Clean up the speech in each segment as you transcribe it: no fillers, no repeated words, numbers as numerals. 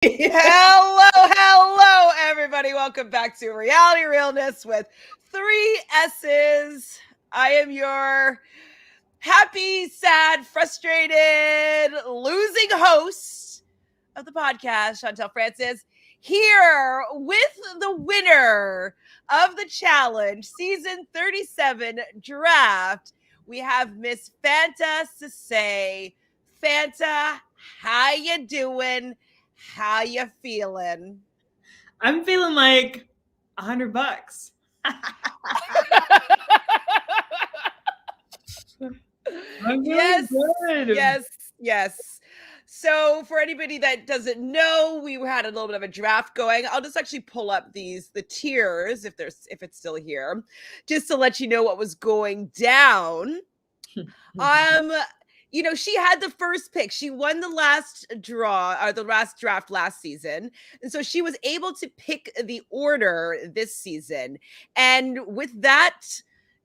Hello, everybody. Welcome back to Reality Realness with 3 S's. I am your happy, sad, frustrated, losing host of the podcast, Chantele Francis, here with the winner of the challenge, season 37 draft. We have Miss Fanta Sase. Fanta, how you doing? How you feeling? I'm feeling like $100. I'm feeling good. Yes. So for anybody that doesn't know, we had a little bit of a draft going. I'll just actually pull up the tiers if it's still here, just to let you know what was going down. She had the first pick. She won the last draft last season. And so she was able to pick the order this season. And with that,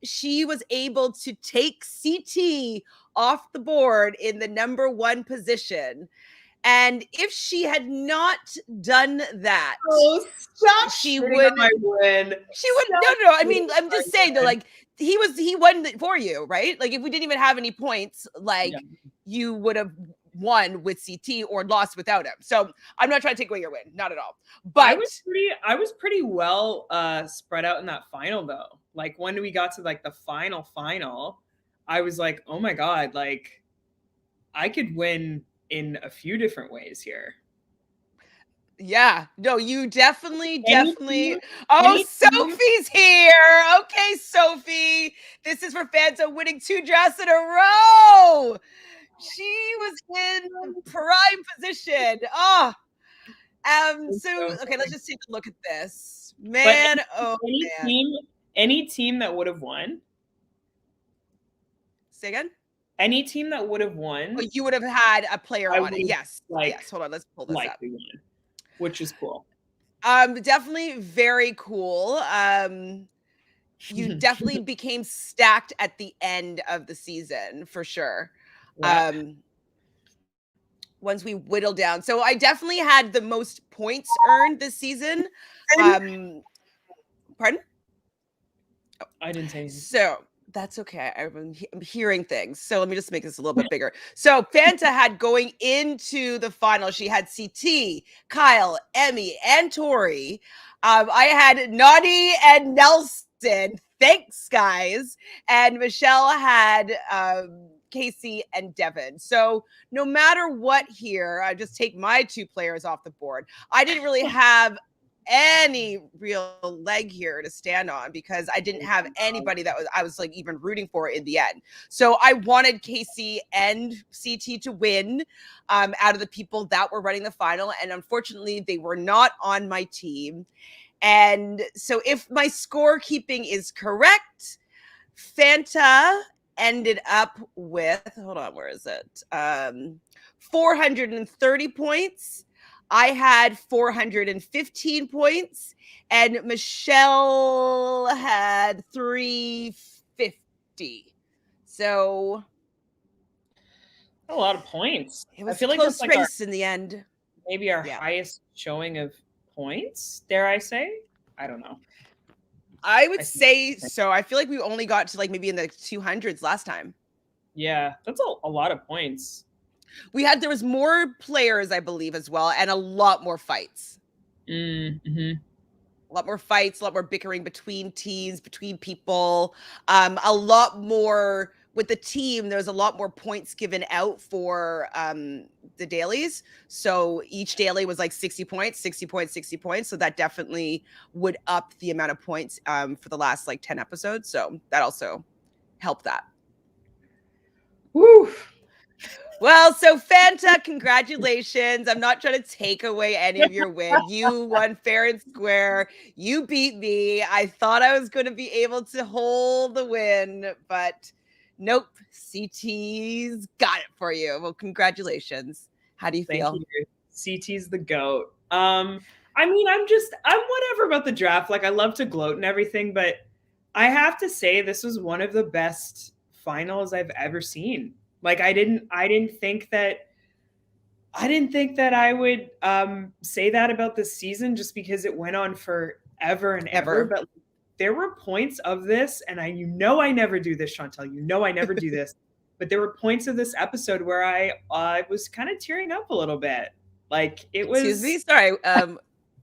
she was able to take CT off the board in the number 1 position. And if she had not done that, she would. She would. No. I mean, I'm just saying that, like, he won for you, right? Like, if we didn't even have any points, you would have won with CT or lost without him. So I'm not trying to take away your win, not at all. But I was pretty well spread out in that final, though. Like, when we got to like the final, I was like, oh my god, like I could win in a few different ways here. Yeah, no, you definitely. Sophie's here. Okay, Sophie, this is for Fanta winning 2 drafts in a row. She was in prime position. Okay, let's just take a look at this. Man, any team that would have won. Say again? Any team that would have won. You would have had a player on it. Yes. Yes. Hold on. Let's pull this up. Won, which is cool. Definitely very cool. You definitely became stacked at the end of the season for sure. Yeah. Once we whittled down. So I definitely had the most points earned this season. Pardon? Oh, I didn't say anything. So that's okay. I'm hearing things. So let me just make this a little bit bigger. So Fanta had going into the final, she had CT, Kyle, Emy, and Tori. I had Nany and Nelson. Thanks, guys. And Michelle had Kaycee and Devin. So no matter what here, I just take my 2 players off the board. I didn't really have any real leg here to stand on because I didn't have anybody that I was like even rooting for in the end. So I wanted Kaycee and CT to win out of the people that were running the final. And unfortunately, they were not on my team. And so if my scorekeeping is correct, Fanta ended up with, hold on, where is it? 430 points. I had 415 points, and Michelle had 350. So a lot of points. It was a close race in the end. Maybe our highest showing of points, dare I say? I don't know. I would say so. I feel like we only got to like maybe in the 200s last time. Yeah, that's a lot of points. There was more players, I believe, as well, and a lot more fights. Mm-hmm. A lot more fights, a lot more bickering between teams, between people. A lot more with the team. There's a lot more points given out for the dailies. So each daily was like 60 points. So that definitely would up the amount of points for the last like 10 episodes. So that also helped that. Woo! Well, so Fanta, congratulations. I'm not trying to take away any of your win. You won fair and square. You beat me. I thought I was going to be able to hold the win, but nope. CT's got it for you. Well, congratulations. How do you feel? Thank you. CT's the GOAT. I mean, I'm whatever about the draft. Like, I love to gloat and everything, but I have to say this was one of the best finals I've ever seen. Like, I didn't think that I didn't think that I would say that about this season just because it went on forever and ever. But there were points of this, and I never do this, Chantele. I never do this. But there were points of this episode where I was kind of tearing up a little bit. Like it was. Excuse me, sorry.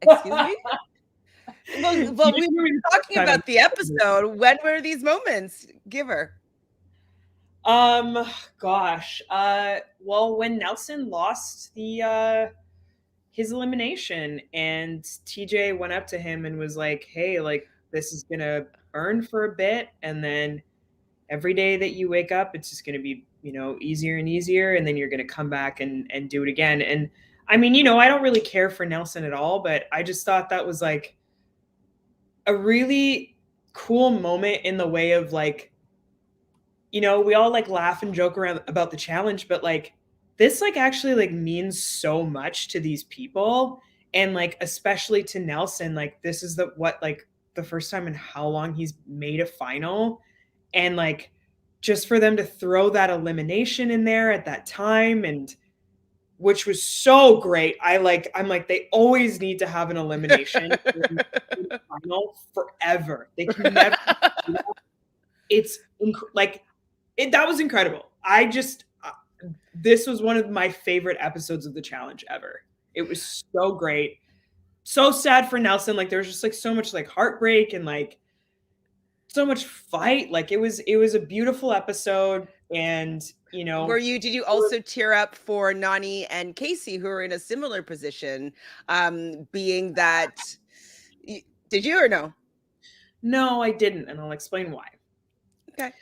Excuse me. Well, we were talking about the episode. When were these moments? Give her. Gosh. Well, when Nelson lost his elimination, and TJ went up to him and was like, "Hey, like this is gonna burn for a bit, and then every day that you wake up, it's just gonna be, easier and easier, and then you're gonna come back and do it again." And I mean, I don't really care for Nelson at all, but I just thought that was like a really cool moment in the way of like, we all like laugh and joke around about the challenge, but like this like actually like means so much to these people. And like, especially to Nelson, like this is the first time in how long he's made a final. And like, just for them to throw that elimination in there at that time, and which was so great. I'm like, they always need to have an elimination in the final forever. They can never. It's like, that was incredible. This was one of my favorite episodes of the challenge ever. It was so great. So sad for Nelson. Like there was just like so much like heartbreak and like so much fight. Like it was a beautiful episode. And did you also tear up for Nany and Kaycee, who are in a similar position? Being that, did you or no? No, I didn't, and I'll explain why. Okay.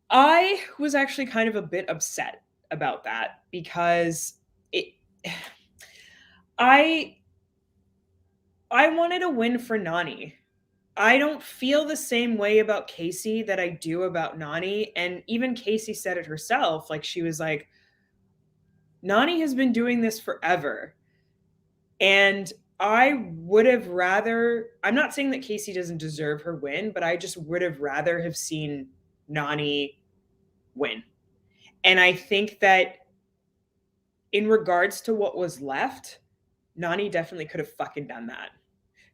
I was actually kind of a bit upset about that because I wanted a win for Nany. I don't feel the same way about Kaycee that I do about Nany. And even Kaycee said it herself. Like she was like, Nany has been doing this forever. And I would have rather, I'm not saying that Kaycee doesn't deserve her win, but I just would have rather have seen Nany win. And I think that in regards to what was left, Nany definitely could have fucking done that.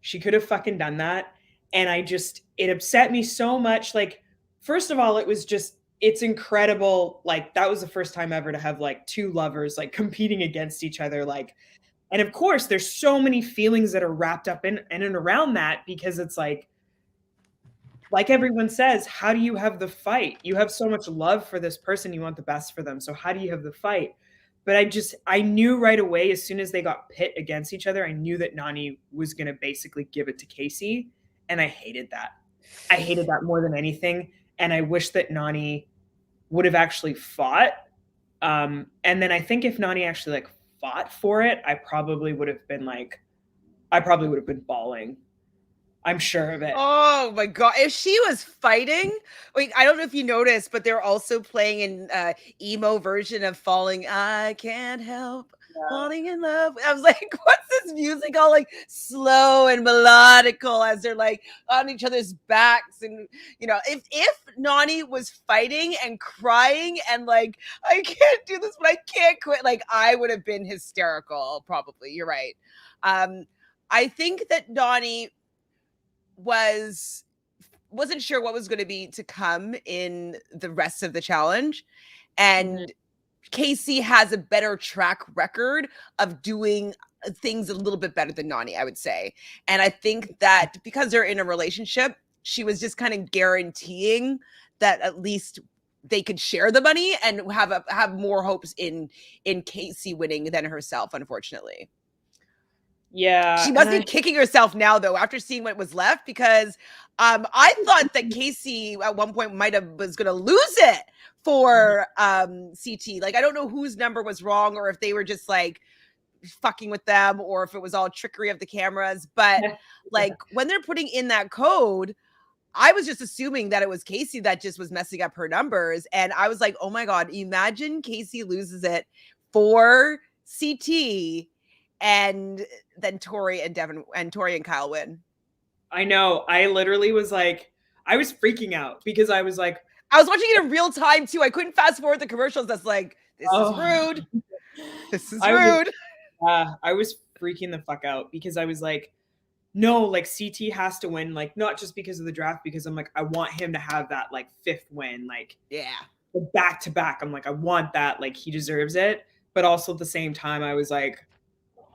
She could have fucking done that. And it upset me so much. Like, first of all, it's incredible. Like, that was the first time ever to have like two lovers like competing against each other. Like, and of course, there's so many feelings that are wrapped up in and around that, because it's like everyone says, how do you have the fight? You have so much love for this person. You want the best for them. So how do you have the fight? But I knew right away, as soon as they got pit against each other, I knew that Nany was going to basically give it to Kaycee. And I hated that. I hated that more than anything. And I wish that Nany would have actually fought. And then I think if Nany actually like fought for it, I probably would have been bawling. I'm sure of it. Oh my God. If she was fighting, like, I don't know if you noticed, but they're also playing an emo version of Falling. I Can't Help Falling in Love. I was like, what's this music all like slow and melodical as they're like on each other's backs? And if Nany was fighting and crying and like, I can't do this, but I can't quit, like I would have been hysterical. Probably. You're right. I think that Nany wasn't sure what was going to be to come in the rest of the challenge, and Kaycee has a better track record of doing things a little bit better than Nany, I would say. And I think that because they're in a relationship, she was just kind of guaranteeing that at least they could share the money and have more hopes in Kaycee winning than herself, unfortunately. Yeah. She must be kicking herself now, though, after seeing what was left, because I thought that Kaycee at one point was going to lose it for CT. Like, I don't know whose number was wrong, or if they were just like fucking with them, or if it was all trickery of the cameras. But like when they're putting in that code, I was just assuming that it was Kaycee that just was messing up her numbers. And I was like, oh my God, imagine Kaycee loses it for CT. And then Tori and Kyle win. I know. I literally was like, I was freaking out because I was like, I was watching it in real time too. I couldn't fast forward the commercials. That's like, this is rude. This is rude. I was freaking the fuck out because I was like, no, like CT has to win, like not just because of the draft, because I'm like, I want him to have that like 5th win, like back to back. I'm like, I want that, like he deserves it. But also at the same time, I was like,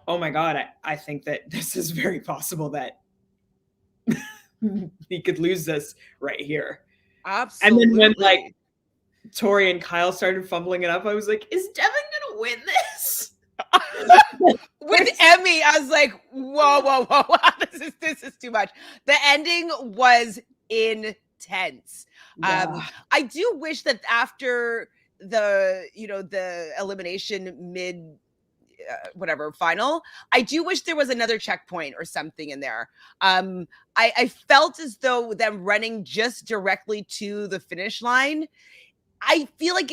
oh my God, I think that this is very possible that he could lose this right here. Absolutely. And then when like Tori and Kyle started fumbling it up, I was like, is Devin gonna win this? With Emy, I was like, whoa. This is too much. The ending was intense. Yeah. I do wish that after the elimination mid whatever final, I do wish there was another checkpoint or something in there. I felt as though them running just directly to the finish line, I feel like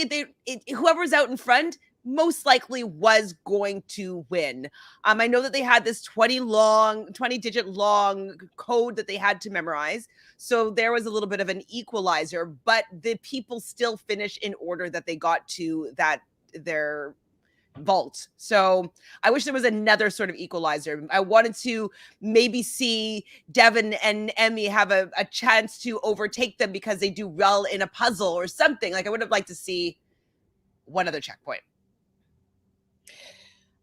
whoever's out in front most likely was going to win. I know that they had this 20-digit long code that they had to memorize. So there was a little bit of an equalizer, but the people still finished in order that they got to their vault. So I wish there was another sort of equalizer. I wanted to maybe see Devin and Emy have a chance to overtake them because they do well in a puzzle or something. Like I would have liked to see one other checkpoint.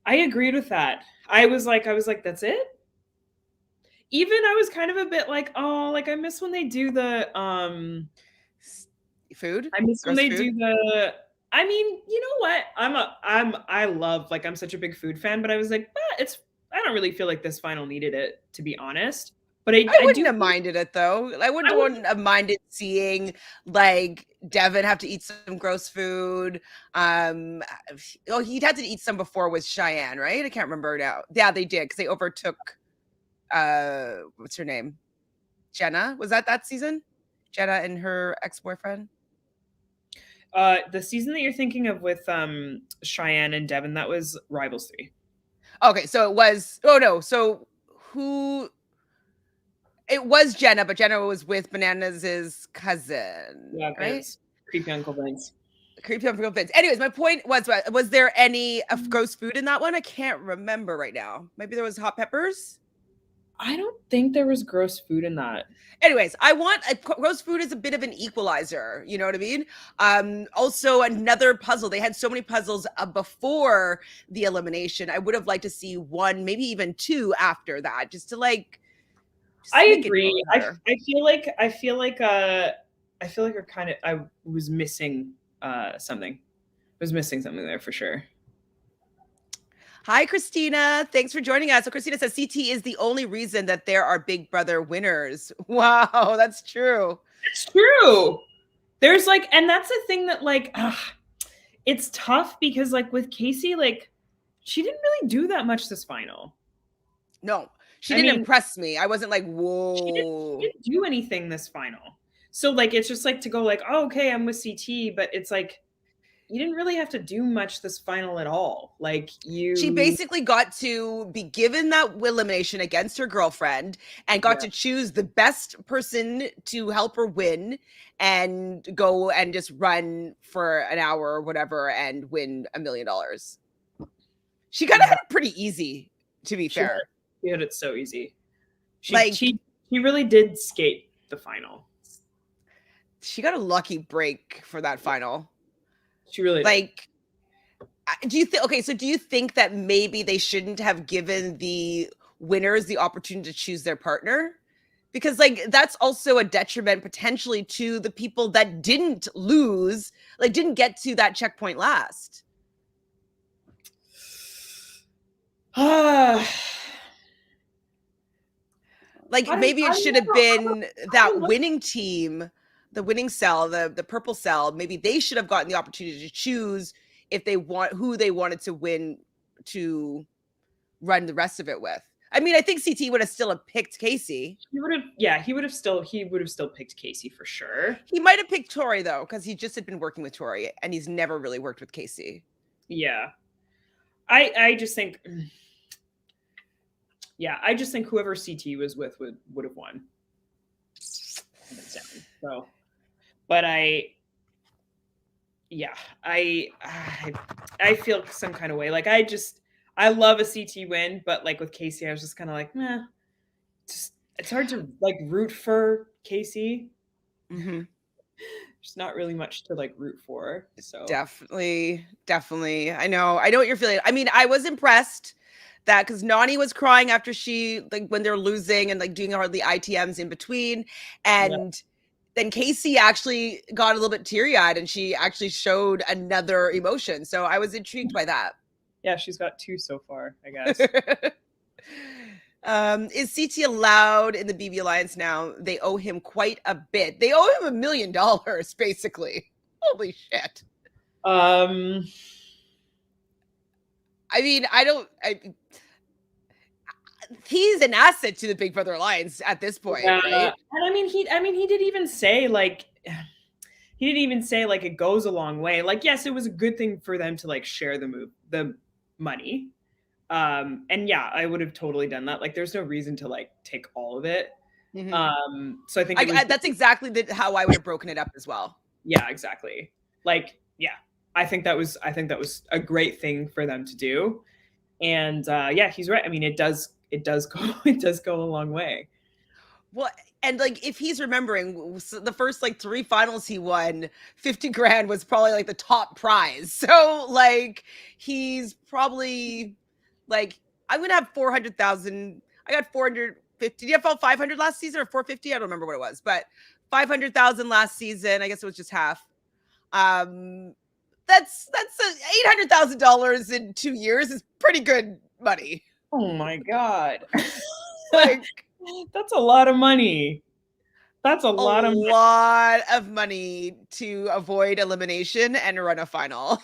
I agreed with that. I was like, that's it? Even I was kind of a bit like, oh, like I miss when they do the food. I miss when they do the I mean, you know what? I'm such a big food fan, but I was like, I don't really feel like this final needed it, to be honest. But I wouldn't have minded it though. I wouldn't have minded seeing like Devin have to eat some gross food. He'd had to eat some before with Cheyenne, right? I can't remember now. Yeah, they did because they overtook what's her name? Jenna. Was that season? Jenna and her ex-boyfriend? The season that you're thinking of with Cheyenne and Devin, that was Rivals 3. Okay, so it was so who it was Jenna, but Jenna was with Bananas' cousin. Yeah, right? Vince. Creepy Uncle Vince. Creepy Uncle Vince. Anyways, my point was there any gross food in that one? I can't remember right now. Maybe there was hot peppers? I don't think there was gross food in that. Anyways, gross food is a bit of an equalizer. You know what I mean? Also, another puzzle. They had so many puzzles before the elimination. I would have liked to see one, maybe even two after that, just to like. I agree. I feel like I was missing something. I was missing something there for sure. Hi, Christina. Thanks for joining us. So Christina says CT is the only reason that there are Big Brother winners. Wow, that's true. It's true. There's like, and that's the thing that like, it's tough because like with Kaycee, like she didn't really do that much this final. No, she didn't impress me. I wasn't like, whoa. She didn't do anything this final. So like, it's just like to go like, oh, okay, I'm with CT, but it's like, you didn't really have to do much this final at all. Like she basically got to be given that elimination against her girlfriend and got to choose the best person to help her win and go and just run for an hour or whatever and win $1 million. She got it pretty easy, to be fair. She had it so easy. She really did skate the final. She got a lucky break for that final. She really like did. Do you think that maybe they shouldn't have given the winners the opportunity to choose their partner? Because like that's also a detriment potentially to the people that didn't lose, like didn't get to that checkpoint last. Like maybe it should have been that winning team, the winning cell, the purple cell. Maybe they should have gotten the opportunity to choose if they want who they wanted to win to run the rest of it with. I mean, I think CT would have still picked Kaycee. He would have still picked Kaycee for sure. He might have picked Tori though, because he just had been working with Tori and he's never really worked with Kaycee. Yeah. I just think I just think whoever CT was with would have won. So, but yeah, I feel some kind of way. Like I love a CT win, but like with Kaycee, I was just kind of like, meh. Just it's hard to like root for Kaycee. Mm-hmm. There's not really much to like root for. So Definitely. I know what you're feeling. I mean, I was impressed that because Nany was crying after she like when they're losing and like doing all the ITMs in between, and then Kaycee actually got a little bit teary-eyed and she actually showed another emotion. So I was intrigued by that. Yeah, she's got 2 so far, I guess. Is CT allowed in the BB Alliance now? They owe him quite a bit. They owe him $1 million, basically. Holy shit. I mean, he's an asset to the Big Brother Alliance at this point, right? And I mean, he didn't even say like it goes a long way. Like, yes, it was a good thing for them to like share the money. And yeah, I would have totally done that. Like, there's no reason to like take all of it. Mm-hmm. So I think that's exactly how I would have broken it up as well. Yeah, exactly. Like, yeah, I think that was a great thing for them to do. And yeah, he's right. I mean, it does go a long way. Well, and like if he's remembering the first like 3 finals he won, 50 grand was probably like the top prize. So like he's probably like, I'm gonna have 400,000. I got 450. Did you have 500 last season or 450? I don't remember what it was, but 500,000 last season. I guess it was just half. That's $800,000 in 2 years is pretty good money. Oh my god. Like, that's a lot of money. That's a lot of money to avoid elimination and run a final.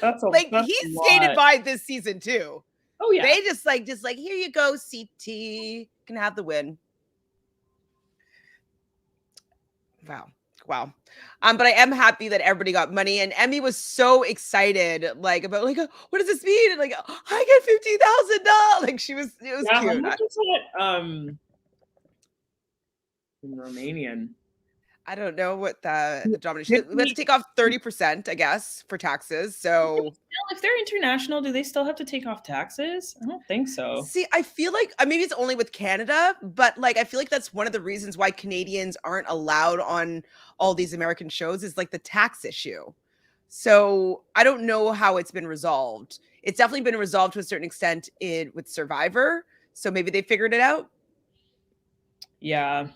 That's he skated by this season too. Oh yeah. They just like here you go, CT can have the win. Wow. But I am happy that everybody got money, and Emy was so excited, like about like what does this mean? And like I get $50,000. Like it was cute. How much is it, in Romanian? I don't know what the denomination. We have to take off 30%, I guess, for taxes. So if they're international, do they still have to take off taxes? I don't think so. See, I feel like maybe it's only with Canada, but like I feel like that's one of the reasons why Canadians aren't allowed on all these American shows is like the tax issue. So I don't know how it's been resolved. It's definitely been resolved to a certain extent with Survivor. So maybe they figured it out. Yeah.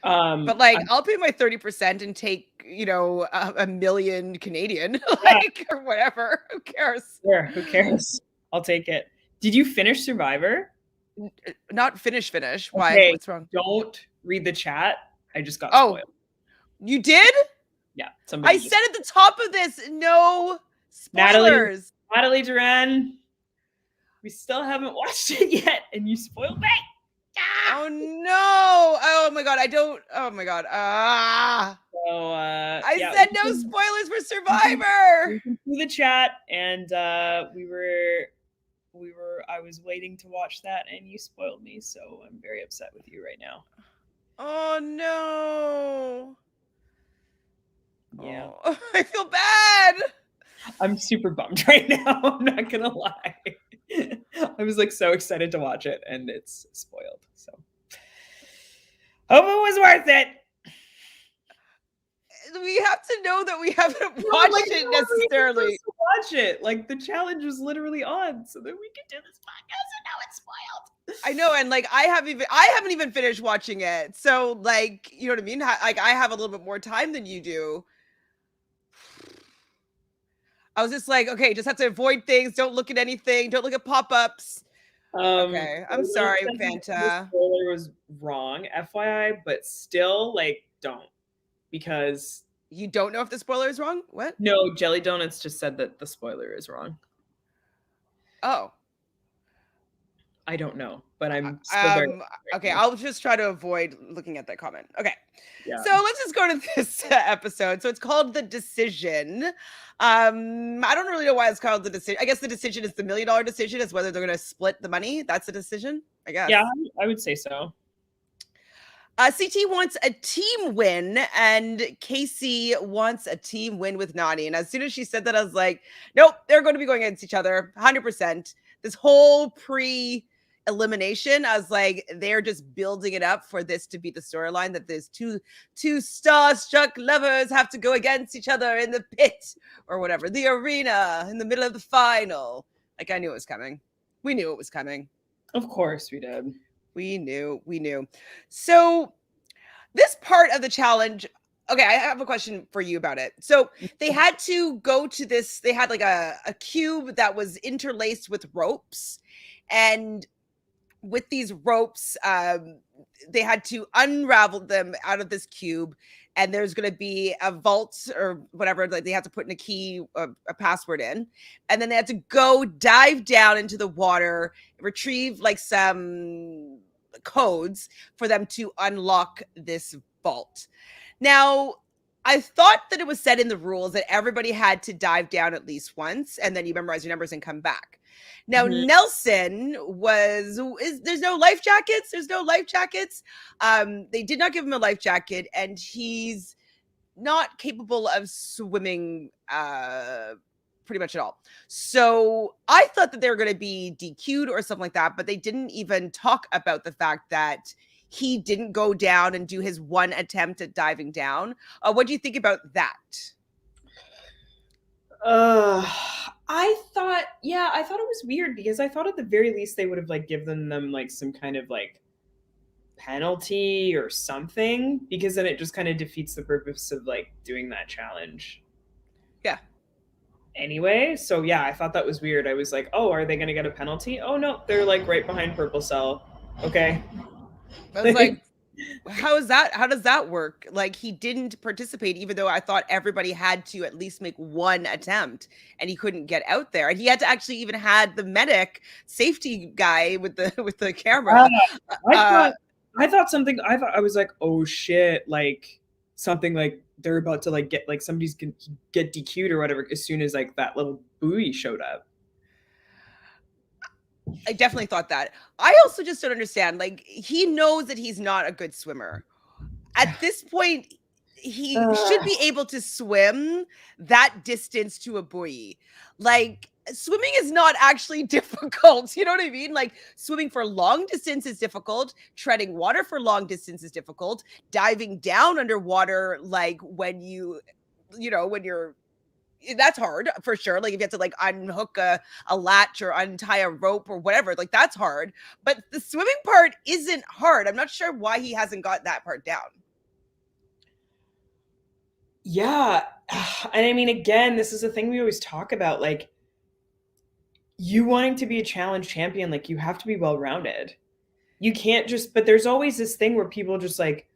But like I'll pay my 30% and take, a million Canadian, like or whatever. Who cares? Sure, who cares? I'll take it. Did you finish Survivor? Not finish. Why? Okay, what's wrong? Don't read the chat. I just got spoiled. You did? Yeah. I said at the top of this, no spoilers. Natalie Duran, we still haven't watched it yet, and you spoiled me. Oh no! Oh my god! Oh my god! So I said no spoilers for Survivor. We can see the chat, and I was waiting to watch that, and you spoiled me. So I'm very upset with you right now. Oh no! Yeah, I feel bad. I'm super bummed right now. I'm not gonna lie. I was like so excited to watch it, and it's spoiled. So hope it was worth it. We have to know that we haven't watched it necessarily. Watch it. Like the challenge was literally on, so that we could do this podcast, and now it's spoiled. I know, and like I haven't even finished watching it. So like, you know what I mean? Like I have a little bit more time than you do. I was just like, okay, just have to avoid things. Don't look at anything. Don't look at pop-ups. Okay, I'm sorry, Fanta. The spoiler was wrong, FYI, but still, like, don't. Because... You don't know if the spoiler is wrong? What? No, Jelly Donuts just said that the spoiler is wrong. Oh. I don't know, but I'm still very okay, I'll just try to avoid looking at that comment. Okay. Yeah. So let's just go to this episode. So it's called The Decision. I don't really know why it's called The Decision. I guess the decision is the $1 million decision, is whether they're going to split the money. That's the decision, I guess. Yeah, I would say so. CT wants a team win, and Kaycee wants a team win with Nany. And as soon as she said that, I was like, nope, they're going to be going against each other 100%. This whole pre-elimination, I was like, they're just building it up for this to be the storyline, that there's two star-struck lovers have to go against each other in the pit or whatever, the arena in the middle of the final. Like, I knew it was coming. We knew it was coming. Of course we did. We knew. So this part of the challenge, okay, I have a question for you about it. So they had to go to this, they had like a cube that was interlaced with ropes. And with these ropes, they had to unravel them out of this cube. And there's going to be a vault or whatever, like they have to put in a key, a password in. And then they had to go dive down into the water, retrieve like some codes for them to unlock this vault. Now, I thought that it was said in the rules that everybody had to dive down at least once, and then you memorize your numbers and come back. Now, Nelson there's no life jackets. There's no life jackets. They did not give him a life jacket, and he's not capable of swimming pretty much at all. So I thought that they were going to be DQ'd or something like that, but they didn't even talk about the fact that he didn't go down and do his one attempt at diving down. What do you think about that? I thought it was weird because I thought at the very least they would have like given them like some kind of like penalty or something, because then it just kind of defeats the purpose of like doing that challenge. Yeah. Anyway, so yeah, I thought that was weird. I was like, oh, are they going to get a penalty? Oh no, they're like right behind Purple Cell. Okay. I was like, how does that work? Like, he didn't participate, even though I thought everybody had to at least make one attempt, and he couldn't get out there. And he had to actually even had the medic safety guy with the camera. I was like, oh shit, like something like they're about to like get like somebody's gonna get DQ'd or whatever as soon as like that little buoy showed up. I definitely thought that. I also just don't understand. Like, he knows that he's not a good swimmer. At this point, he should be able to swim that distance to a buoy. Like, swimming is not actually difficult. You know what I mean? Like, swimming for long distance is difficult. Treading water for long distance is difficult. Diving down underwater, like when you're that's hard for sure. Like if you have to like unhook a latch or untie a rope or whatever, like that's hard. But the swimming part isn't hard. I'm not sure why he hasn't got that part down. Yeah. And I mean, again, this is a thing we always talk about. Like, you wanting to be a challenge champion, like you have to be well-rounded. You can't just, but there's always this thing where people just like,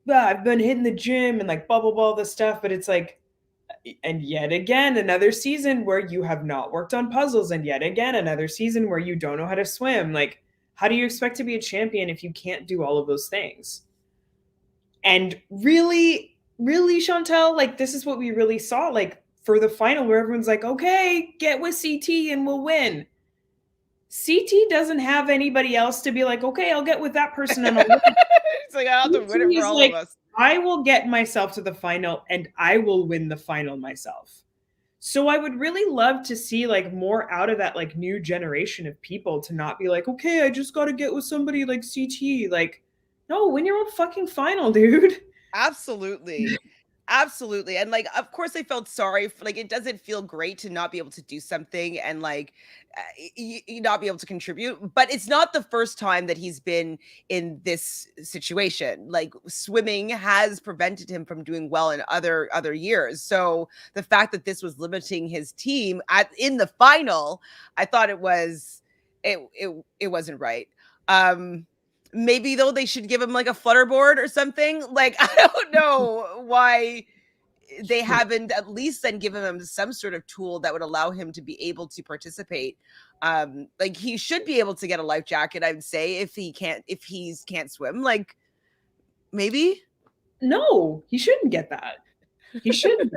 I've been hitting the gym and like blah, blah, blah, this stuff. But it's like, and yet again, another season where you have not worked on puzzles, and yet again, another season where you don't know how to swim. Like, how do you expect to be a champion if you can't do all of those things? And really, really, Chantele, like this is what we really saw, like for the final where everyone's like, okay, get with CT and we'll win. CT doesn't have anybody else to be like, okay, I'll get with that person and I'll win. It's like, I have to win it for all of us. I will get myself to the final and I will win the final myself. So I would really love to see like more out of that like new generation of people, to not be like, okay, I just got to get with somebody like CT. Like, no, win your own fucking final, dude. Absolutely. Absolutely. And like, of course I felt sorry for, like, it doesn't feel great to not be able to do something and like you not be able to contribute, but it's not the first time that he's been in this situation. Like, swimming has prevented him from doing well in other years. So the fact that this was limiting his team in the final, I thought it wasn't right. Maybe though they should give him like a flutterboard or something. Like, I don't know why they haven't at least then given him some sort of tool that would allow him to be able to participate. Like, he should be able to get a life jacket, I would say, if he can't swim. Like, maybe. No, he shouldn't get that. He shouldn't.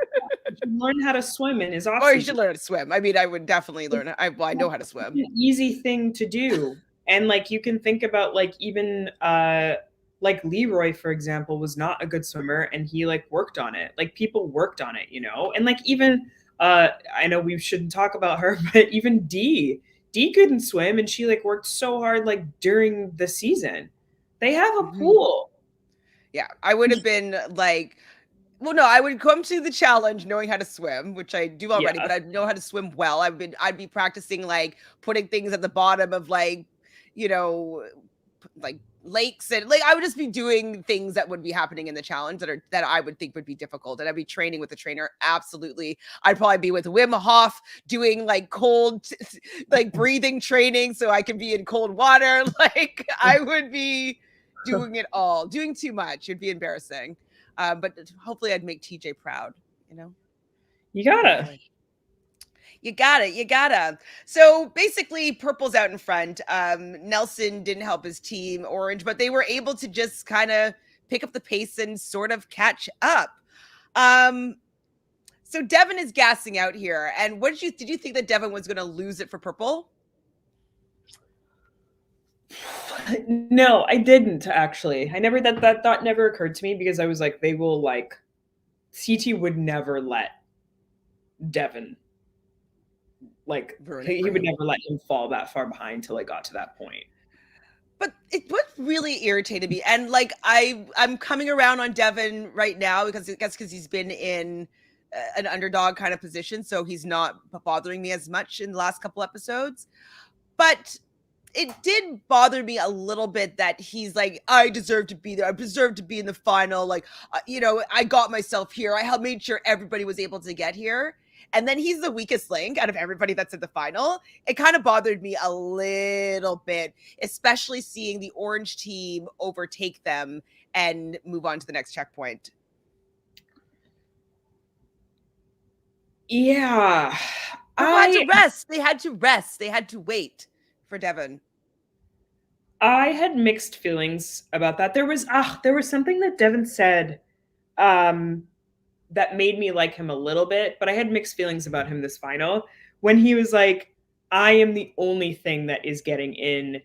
He should learn how to swim in his off Or he should learn how to swim. I mean, I would definitely learn. I know how to swim. It's an easy thing to do. And like, you can think about like even like Leroy, for example, was not a good swimmer, and he like worked on it. Like people worked on it, you know? And like even I know we shouldn't talk about her, but even Dee couldn't swim, and she like worked so hard like during the season. They have a pool. Yeah, I would have been like, well, no, I would come to the challenge knowing how to swim, which I do already, Yeah. but I know how to swim well. I'd be practicing like putting things at the bottom of like, you know, like lakes, and like I would just be doing things that would be happening in the challenge that I would think would be difficult, and I'd be training with a trainer. Absolutely, I'd probably be with Wim Hof doing like cold, like breathing training, so I can be in cold water. Like I would be doing it all, doing too much. It'd be embarrassing. But hopefully, I'd make TJ proud. You know, You gotta. You gotta. So basically, Purple's out in front. Nelson didn't help his team, Orange, but they were able to just kind of pick up the pace and sort of catch up. So Devin is gassing out here. And what did you think that Devin was going to lose it for Purple? No, I didn't actually. I never that thought never occurred to me, because I was like, they will like CT would never let Devin like he would never let him fall that far behind till it got to that point. But what really irritated me, and like I'm coming around on Devin right now because I guess because he's been in an underdog kind of position, so he's not bothering me as much in the last couple episodes. But it did bother me a little bit that he's like, I deserve to be there. I deserve to be in the final. Like, I got myself here. I made sure everybody was able to get here. And then he's the weakest link out of everybody that's in the final. It kind of bothered me a little bit, especially seeing the Orange team overtake them and move on to the next checkpoint. Yeah. They had to rest. They had to wait for Devin. I had mixed feelings about that. There was something that Devin said that made me like him a little bit, but I had mixed feelings about him this final when he was like, I am the only thing that is getting in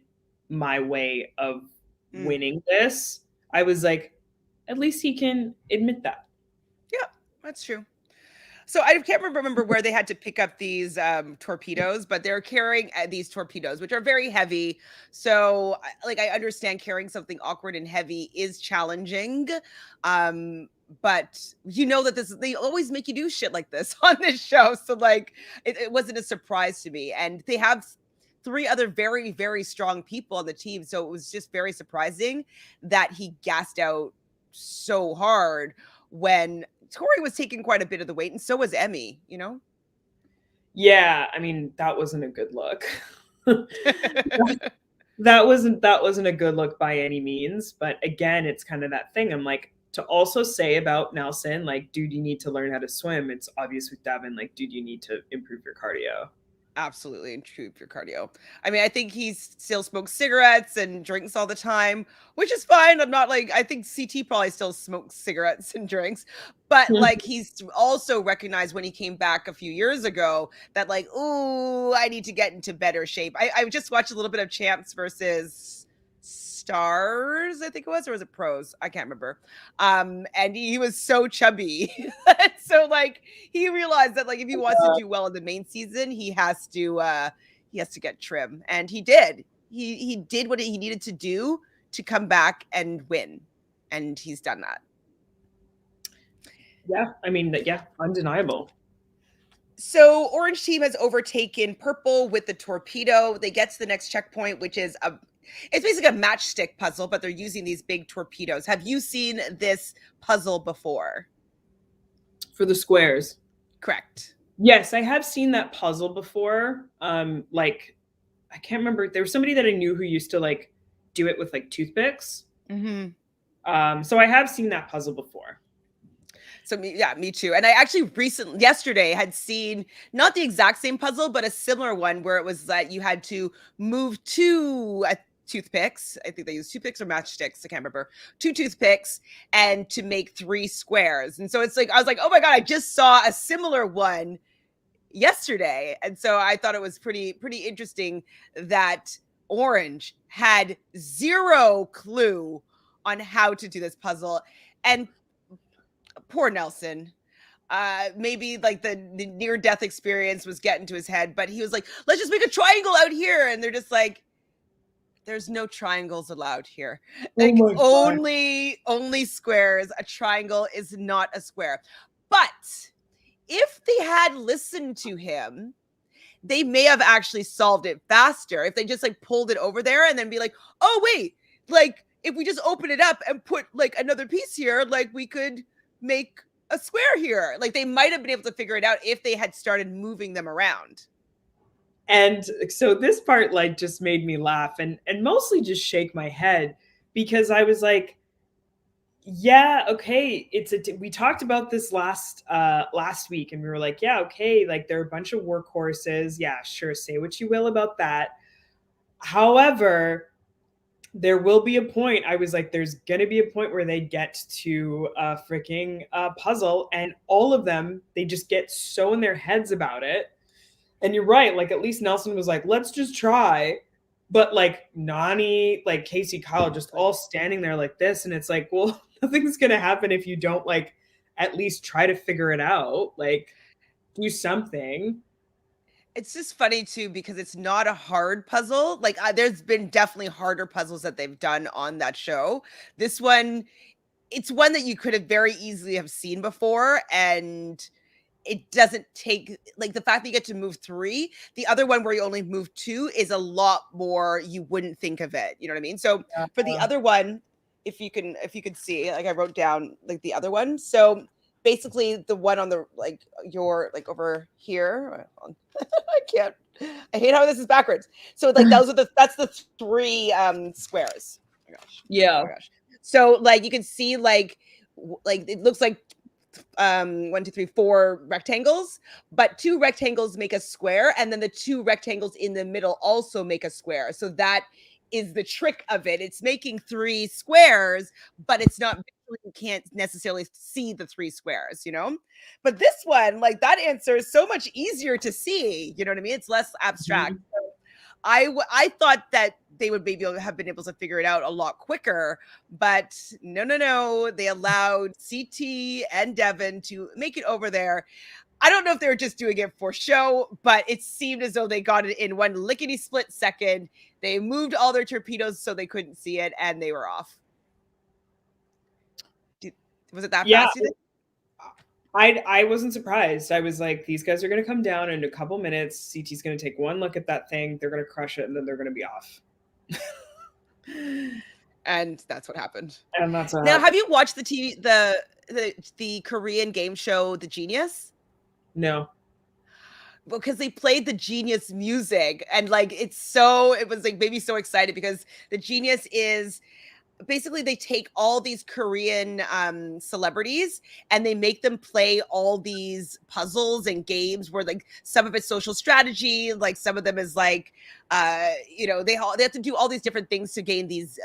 my way of winning this. I was like, at least he can admit that. Yeah, that's true. So I can't remember where they had to pick up these torpedoes, but they're carrying these torpedoes, which are very heavy. So like, I understand carrying something awkward and heavy is challenging. But you know that they always make you do shit like this on this show. So like, it wasn't a surprise to me. And they have 3 other very, very strong people on the team. So it was just very surprising that he gassed out so hard when Tori was taking quite a bit of the weight, and so was Emy, you know? Yeah, I mean, that wasn't a good look. that wasn't a good look by any means. But again, it's kind of that thing. I'm like, to also say about Nelson, like, dude, you need to learn how to swim. It's obvious with Devin, like, dude, you need to improve your cardio. Absolutely improve your cardio. I mean, I think he still smokes cigarettes and drinks all the time, which is fine. I'm not like, I think CT probably still smokes cigarettes and drinks, but like, he's also recognized when he came back a few years ago that like, ooh, I need to get into better shape. I just watched a little bit of Champs versus Stars, I think it was, or was it Pros? I can't remember. And he was so chubby. So like, he realized that like, if he wants to do well in the main season, he has to get trim. And he did. He did what he needed to do to come back and win. And he's done that. Yeah, I mean, yeah, undeniable. So Orange team has overtaken Purple with the torpedo. They get to the next checkpoint, which is it's basically a matchstick puzzle, but they're using these big torpedoes. Have you seen this puzzle before? For the squares. Correct. Yes, I have seen that puzzle before. Like, I can't remember. There was somebody that I knew who used to like do it with like toothpicks. Mm-hmm. So I have seen that puzzle before. So me too. And I actually yesterday had seen not the exact same puzzle, but a similar one where it was that you had to move 2 toothpicks. I think they used toothpicks or matchsticks. I can't remember. 2 toothpicks and to make 3 squares. And so it's like, I was like, oh my God, I just saw a similar one yesterday. And so I thought it was pretty interesting that Orange had 0 clue on how to do this puzzle. And poor Nelson. Maybe like the near death experience was getting to his head, but he was like, let's just make a triangle out here. And they're just like, there's no triangles allowed here. Like only squares. A triangle is not a square. But if they had listened to him, they may have actually solved it faster if they just like pulled it over there and then be like, oh wait, like if we just open it up and put like another piece here, like we could make a square here. Like they might have been able to figure it out if they had started moving them around. And so this part like just made me laugh and mostly just shake my head, because I was like, yeah, okay, we talked about this last week, and we were like, yeah, okay, like they're a bunch of workhorses. Yeah, sure, say what you will about that. However, there will be a point, I was like, there's going to be a point where they get to a freaking puzzle, and all of them, they just get so in their heads about it. And you're right, like at least Nelson was like, let's just try. But like Nany, like Kaycee, Kyle, just all standing there like this. And it's like, well, nothing's going to happen if you don't like at least try to figure it out. Like do something. It's just funny too, because it's not a hard puzzle. Like there's been definitely harder puzzles that they've done on that show. This one, it's one that you could have very easily have seen before, and it doesn't take like the fact that you get to move 3. The other one where you only move 2 is a lot more. You wouldn't think of it. You know what I mean? So for the other one, if you could see, like I wrote down like the other one. So basically the one on the like your like over here. I can't. I hate how this is backwards. So like that's the 3 squares. Oh my gosh. Yeah. Oh my gosh. So like you can see like it looks like 1, 2, 3, 4 rectangles, but 2 rectangles make a square, and then the 2 rectangles in the middle also make a square. So that is the trick of it. It's making 3 squares, but it's not, you can't necessarily see the 3 squares, you know? But this one, like that answer is so much easier to see, you know what I mean? It's less abstract. Mm-hmm. So I thought that they would maybe have been able to figure it out a lot quicker, but no. They allowed CT and Devin to make it over there. I don't know if they were just doing it for show, but it seemed as though they got it in one lickety split second. They moved all their torpedoes so they couldn't see it, and they were off. Was it that fast? I wasn't surprised. I was like, these guys are going to come down in a couple minutes. CT's going to take one look at that thing. They're going to crush it, and then they're going to be off. And that's what happened. And that's what now happened. Have you watched the TV the Korean game show The Genius? No. Because they played The Genius music, and like it was like made me so excited, because The Genius is basically they take all these Korean celebrities and they make them play all these puzzles and games where like some of it's social strategy, like some of them is like you know, they have to do all these different things to gain these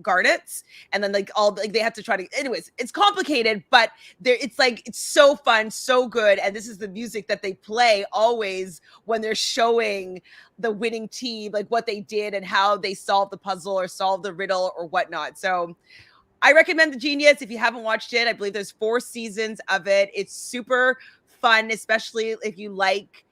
garnets, and then like all like they have to try to, anyways, it's complicated, but it's like it's so fun, so good. And this is the music that they play always when they're showing the winning team like what they did and how they solved the puzzle or solved the riddle or whatnot. So I recommend The Genius if you haven't watched it. I believe there's 4 seasons of it. It's super fun, especially if you like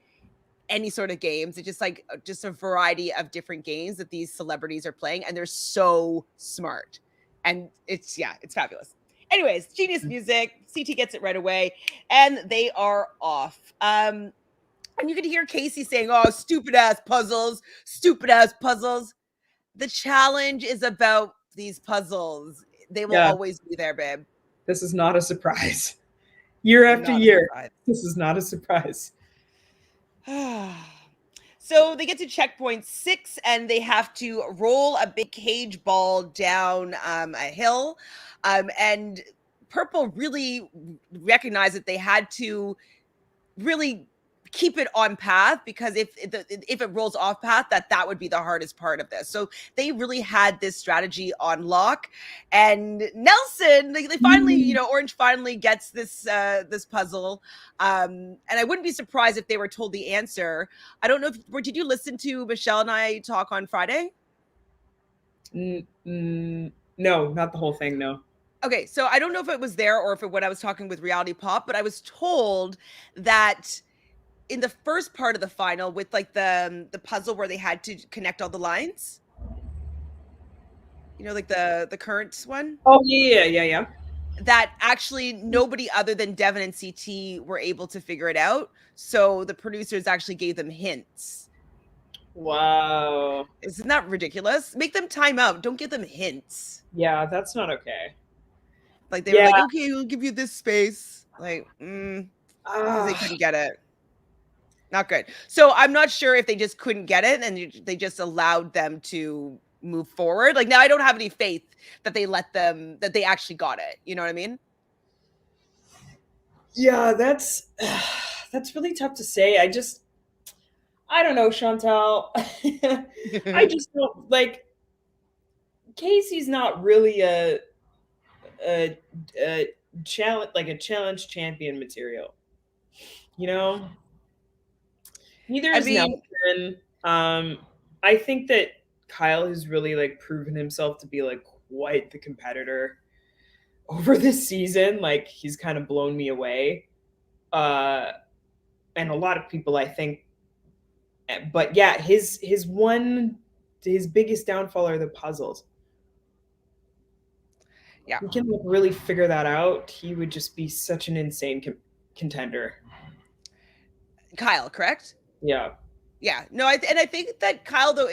any sort of games. It's just a variety of different games that these celebrities are playing, and they're so smart, and it's fabulous. Anyways, Genius music. CT gets it right away, and they are off. And you can hear Kaycee saying, "Oh, stupid ass puzzles, stupid ass puzzles." The challenge is about these puzzles. They will always be there, babe. This is not a surprise. Year after year, this is not a surprise. So they get to checkpoint 6, and they have to roll a big cage ball down a hill. And Purple really recognized that they had to really keep it on path, because if it rolls off path, that would be the hardest part of this. So they really had this strategy on lock. And Nelson, they finally, you know, Orange finally gets this puzzle. And I wouldn't be surprised if they were told the answer. I don't know did you listen to Michelle and I talk on Friday? No, not the whole thing. No. Okay, so I don't know if it was there or if it when I was talking with Reality Pop, but I was told that in the first part of the final with like the puzzle where they had to connect all the lines, like the current one, Oh yeah. that actually nobody other than Devin and CT were able to figure it out. So the producers actually gave them hints. Wow. Isn't that ridiculous? Make them time out. Don't give them hints. Yeah, that's not okay. Like they were like, okay, we'll give you this space. Like, because they couldn't get it. Not good. So I'm not sure if they just couldn't get it and they just allowed them to move forward. Like now I don't have any faith that they actually got it. You know what I mean? Yeah, that's really tough to say. I don't know, Chantele. I just don't like Kaycee's not really a challenge, like a challenge champion material. Neither is Nelson. I think that Kyle has really like proven himself to be like quite the competitor over this season. Like he's kind of blown me away. And a lot of people, I think, but yeah, his biggest downfall are the puzzles. Yeah, we can like really figure that out. He would just be such an insane contender. Kyle, correct? Yeah. No, I think that Kyle though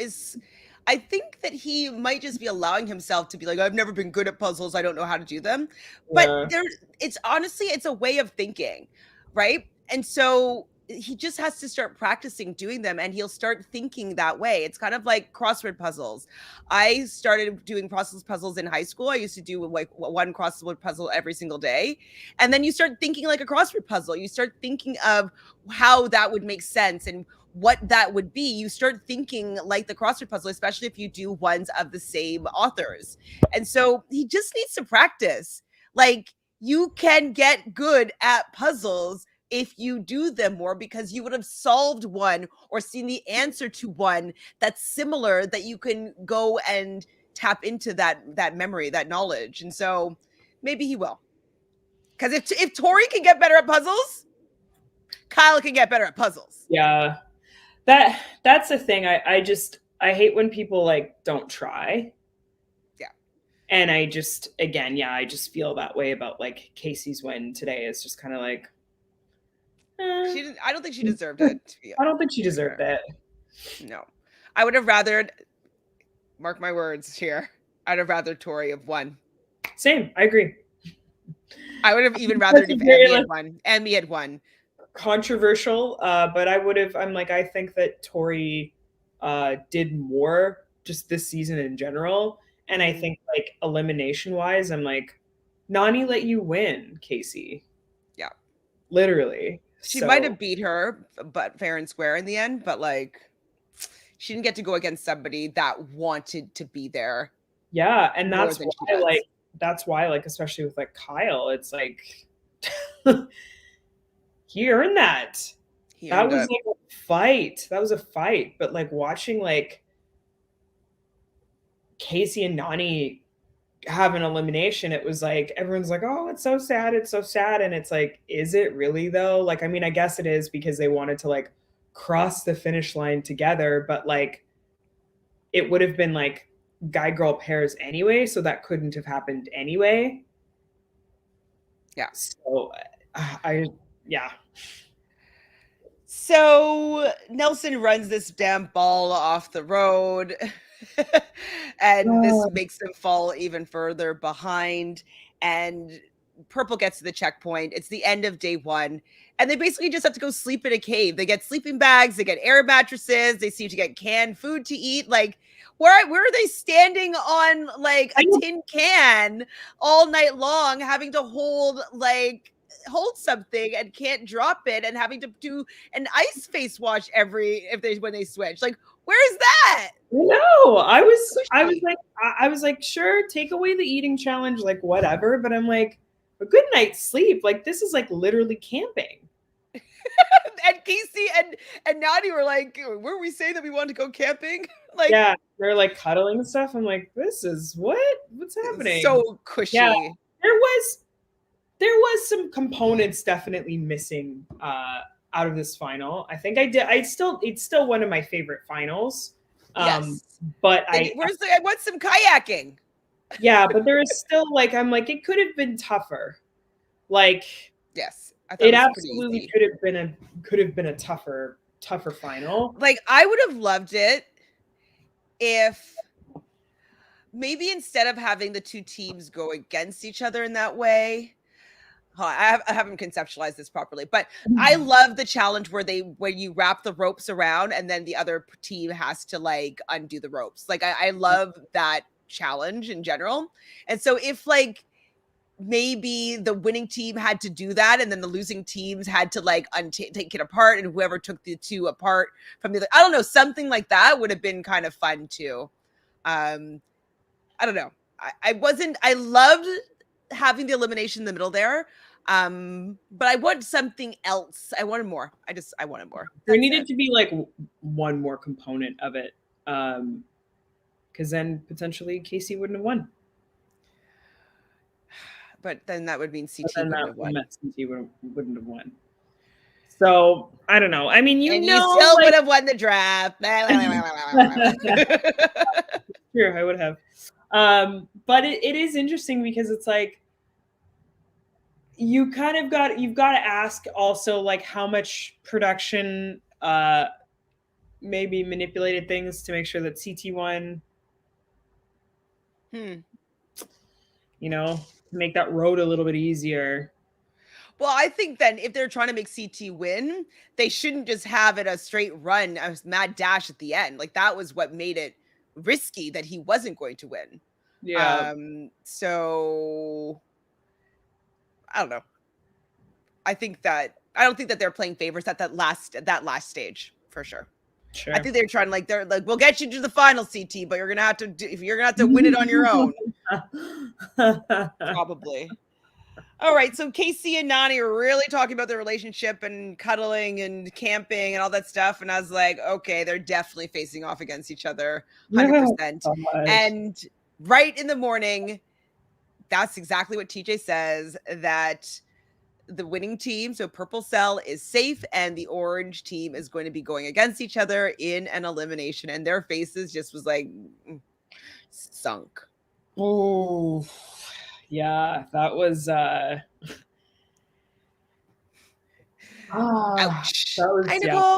I think that he might just be allowing himself to be like, I've never been good at puzzles. I don't know how to do them. But it's honestly, it's a way of thinking, right? And so he just has to start practicing doing them and he'll start thinking that way. It's kind of like crossword puzzles. I started doing crossword puzzles in high school. I used to do like one crossword puzzle every single day. And then you start thinking like a crossword puzzle. You start thinking of how that would make sense and what that would be. You start thinking like the crossword puzzle, especially if you do ones of the same authors. And so he just needs to practice. Like you can get good at puzzles if you do them more because you would have solved one or seen the answer to one that's similar that you can go and tap into that memory, that knowledge. And so maybe he will. Because if Tori can get better at puzzles, Kyle can get better at puzzles. Yeah. That's the thing. I hate when people like don't try. Yeah. And I just feel that way about like Kaycee's win today. Is just kind of like I don't think she deserved it. I don't think she deserved it. No. I would have rather, mark my words here, I'd have rather Tori have won. Same. I agree. I would have even rather Emy had won. Controversial, but I think that Tori did more just this season in general. And I think like elimination wise, I'm like, Nany let you win, Kaycee. Yeah. Literally. She might have beat her, but fair and square in the end, but like she didn't get to go against somebody that wanted to be there. Yeah, and that's why especially with like Kyle, it's like he earned that. That was like a fight. That was a fight. But like watching like Kaycee and Nany have an elimination, it was like everyone's like, oh, it's so sad, and it's like, is it really though? Like, I mean, I guess it is because they wanted to like cross the finish line together, but like it would have been like guy girl pairs anyway, so that couldn't have happened anyway. Yeah. So So Nelson runs this damn ball off the road. And this makes them fall even further behind. And Purple gets to the checkpoint. It's the end of day one. And they basically just have to go sleep in a cave. They get sleeping bags. They get air mattresses. They seem to get canned food to eat. Like, where are they standing on like a tin can all night long, having to hold something and can't drop it, and having to do an ice face wash when they switch? Like, where is that? No, I was like, sure, take away the eating challenge, like whatever. But I'm like, a good night's sleep, like this is like literally camping. And Kaycee and Nany were like, were we saying that we wanted to go camping? Like, yeah, they're like cuddling and stuff. I'm like, this is what's happening? so cushy. Yeah, there was some components definitely missing out of this final. I think it's still one of my favorite finals. Yes. But I want some kayaking. Yeah, but there is still like, I'm like, it could have been tougher. Like, yes, I thought it absolutely could have been a tougher final. Like, I would have loved it if maybe instead of having the two teams go against each other in that way. I haven't conceptualized this properly, but I love the challenge where you wrap the ropes around and then the other team has to like undo the ropes. Like, I love that challenge in general. And so if like maybe the winning team had to do that and then the losing teams had to like take it apart, and whoever took the two apart from the other, I don't know, something like that would have been kind of fun too. I don't know. I loved having the elimination in the middle there. But I want something else. I wanted more. I wanted more. There needed to be like one more component of it. Because then potentially Kaycee wouldn't have won. But then that would mean CT wouldn't have won. CT wouldn't have won. So I don't know. I mean, you still would have won the draft. Sure, I would have. But it is interesting because it's like you've got to ask also like how much production maybe manipulated things to make sure that CT won. You know, make that road a little bit easier. Well, I think then if they're trying to make CT win, they shouldn't just have it a straight run, a mad dash at the end. Like, that was what made it risky that he wasn't going to win. Yeah. So I don't know. I don't think that they're playing favorites at that last stage for sure. Sure. I think they're trying they're like, we'll get you to the final, CT, but you're gonna have to win it on your own. Probably. All right, so Kaycee and Nany are really talking about their relationship and cuddling and camping and all that stuff, and I was like, okay, they're definitely facing off against each other, 100%. And right in the morning, that's exactly what TJ says, that the winning team, so Purple Cell, is safe and the orange team is going to be going against each other in an elimination, and their faces just was like sunk. Oh, yeah, that was ouch. Hi, Nicole. Yeah.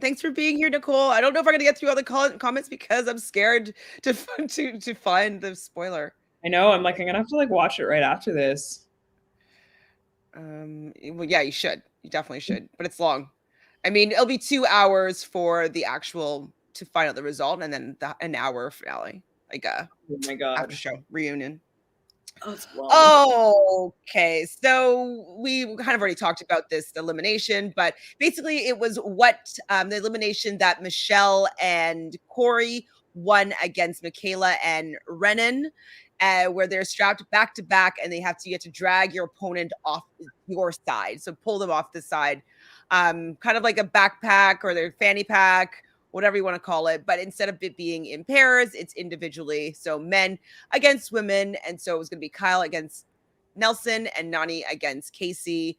Thanks for being here, Nicole. I don't know if I'm gonna get through all the comments because I'm scared to find the spoiler. I know. I'm gonna have to like watch it right after this. Well, yeah, you should. You definitely should, but it's long. I mean, it'll be 2 hours for the actual to find out the result, and then an hour finale, like oh my god, after show reunion. Oh, okay, so we kind of already talked about this elimination, but basically it was the elimination that Michele and Cory won against Michaela and Renan, where they're strapped back to back and you have to drag your opponent off your side. So pull them off the side, kind of like a backpack or their fanny pack, whatever you want to call it. But instead of it being in pairs, it's individually. So men against women. And so it was going to be Kyle against Nelson and Nany against Kaycee.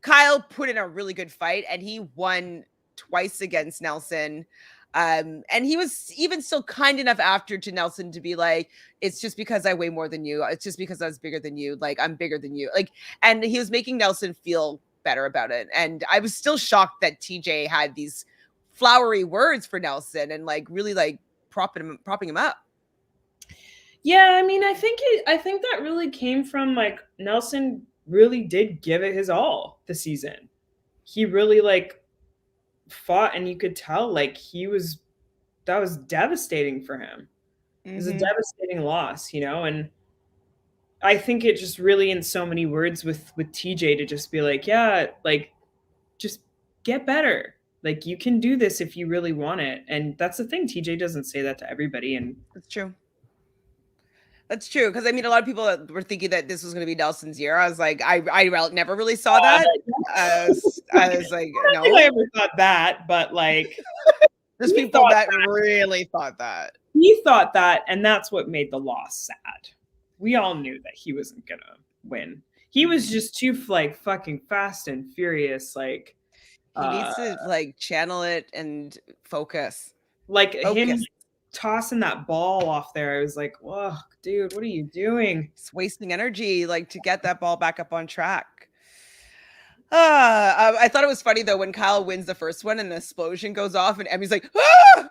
Kyle put in a really good fight and he won twice against Nelson. And he was even still kind enough after to Nelson to be like, it's just because I weigh more than you. It's just because I was bigger than you. Like, I'm bigger than you. Like, and he was making Nelson feel better about it. And I was still shocked that TJ had these flowery words for Nelson and like really like propping him up. Yeah, I mean, I think that really came from like Nelson really did give it his all this season. He really like fought, and you could tell like that was devastating for him. It was a devastating loss, you know, and I think it just really in so many words with TJ to just be like, yeah, like just get better. Like you can do this if you really want it. And that's the thing. TJ doesn't say that to everybody. And that's true. That's true. Because I mean, a lot of people were thinking that this was going to be Nelson's year. I was like, I never really saw that. I was like, I don't think I no. ever thought that, but like There's he people thought that really thought that. he thought that, and that's what made the loss sad. We all knew that he wasn't gonna win. He was just too like fucking fast and furious. Like He needs to like channel it and focus. him tossing that ball off there. I was like, whoa, dude, what are you doing? It's wasting energy like to get that ball back up on track. I thought it was funny though when Kyle wins the first one and the explosion goes off and Emmy's like, ah!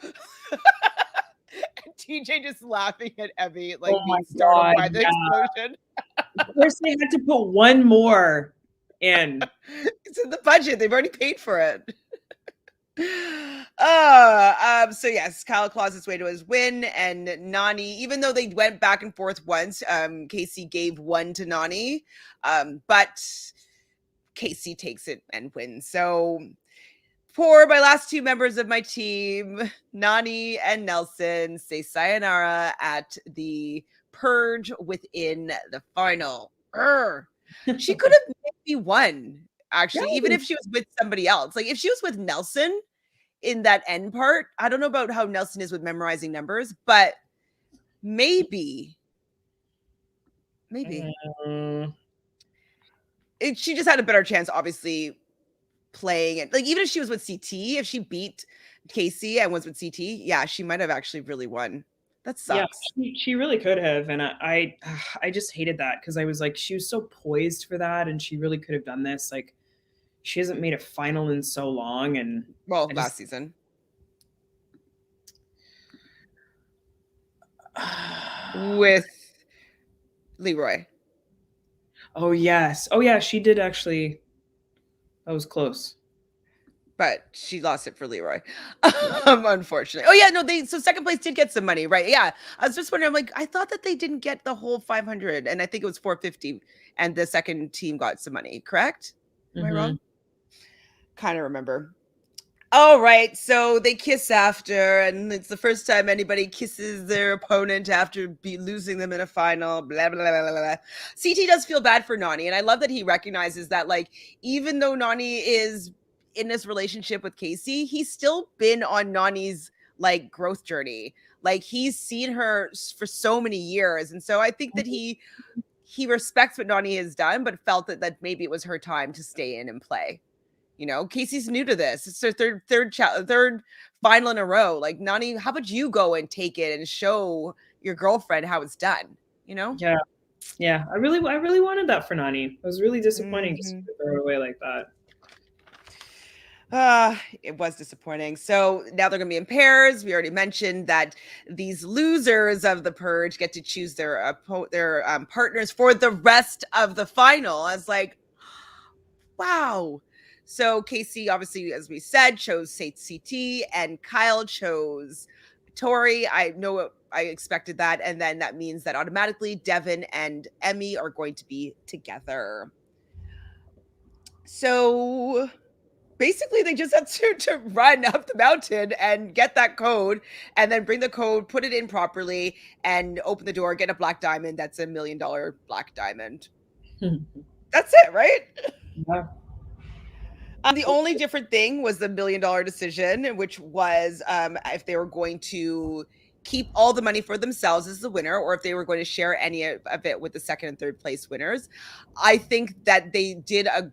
And TJ just laughing at Emmy, like being startled by the explosion. Of course, they had to put one more in. It's in the budget. They've already paid for it. So yes, Kyle claws his way to his win, and Nany, even though they went back and forth once, Kaycee gave one to Nany, but Kaycee takes it and wins. So for my last two members of my team, Nany and Nelson, say sayonara at the purge within the final. She could have maybe won, actually, even if she was with somebody else. Like if she was with Nelson in that end part, I don't know about how Nelson is with memorizing numbers, but maybe. She just had a better chance, obviously, playing it. Like even if she was with CT, if she beat Kaycee and was with CT, yeah, she might have actually really won. That sucks. Yeah, she really could have, and I just hated that because I was like, she was so poised for that, and she really could have done this. Like, she hasn't made a final in so long, and last season with Leroy. Oh yes, oh yeah, she did actually. That was close. But she lost it for Leroy, unfortunately. Oh yeah, no, so second place did get some money, right? Yeah, I was just wondering. I'm like, I thought that they didn't get the whole 500, and I think it was 450, and the second team got some money. Correct? Am I wrong? Kind of remember. All right, so they kiss after, and it's the first time anybody kisses their opponent after losing them in a final. Blah blah blah blah blah. CT does feel bad for Nany, and I love that he recognizes that, like, even though Nany is in this relationship with Kaycee, he's still been on Nany's like growth journey. Like he's seen her for so many years, and so I think that he respects what Nany has done, but felt that maybe it was her time to stay in and play. You know, Kaycee's new to this. It's her third final in a row. Like Nany, how about you go and take it and show your girlfriend how it's done? You know? Yeah. I really wanted that for Nany. It was really disappointing just to throw it away like that. It was disappointing. So now they're going to be in pairs. We already mentioned that these losers of the purge get to choose their partners for the rest of the final. I was like, wow. So Kaycee, obviously, as we said, chose CT, and Kyle chose Tori. I know I expected that, and then that means that automatically Devin and Emy are going to be together. So basically they just have to run up the mountain and get that code and then bring the code, put it in properly, and open the door, get a black diamond. That's $1 million black diamond. That's it, right? Yeah. The only different thing was the $1 million decision, which was if they were going to keep all the money for themselves as the winner, or if they were going to share any of it with the second and third place winners. I think that they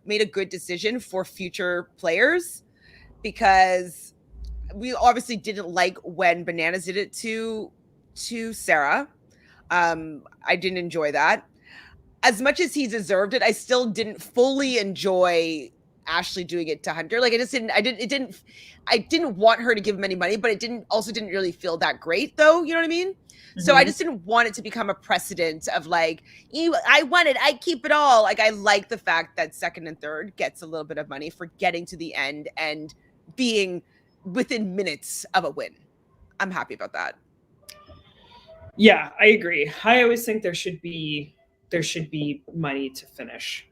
made a good decision for future players, because we obviously didn't like when Bananas did it to Sarah. I didn't enjoy that. As much as he deserved it, I still didn't fully enjoy Ashley doing it to Hunter. Like I didn't want her to give him any money, but it didn't really feel that great though. You know what I mean? So I just didn't want it to become a precedent of like, I want it, I keep it all. Like I like the fact that second and third gets a little bit of money for getting to the end and being within minutes of a win. I'm happy about that. Yeah, I agree. I always think there should be money to finish.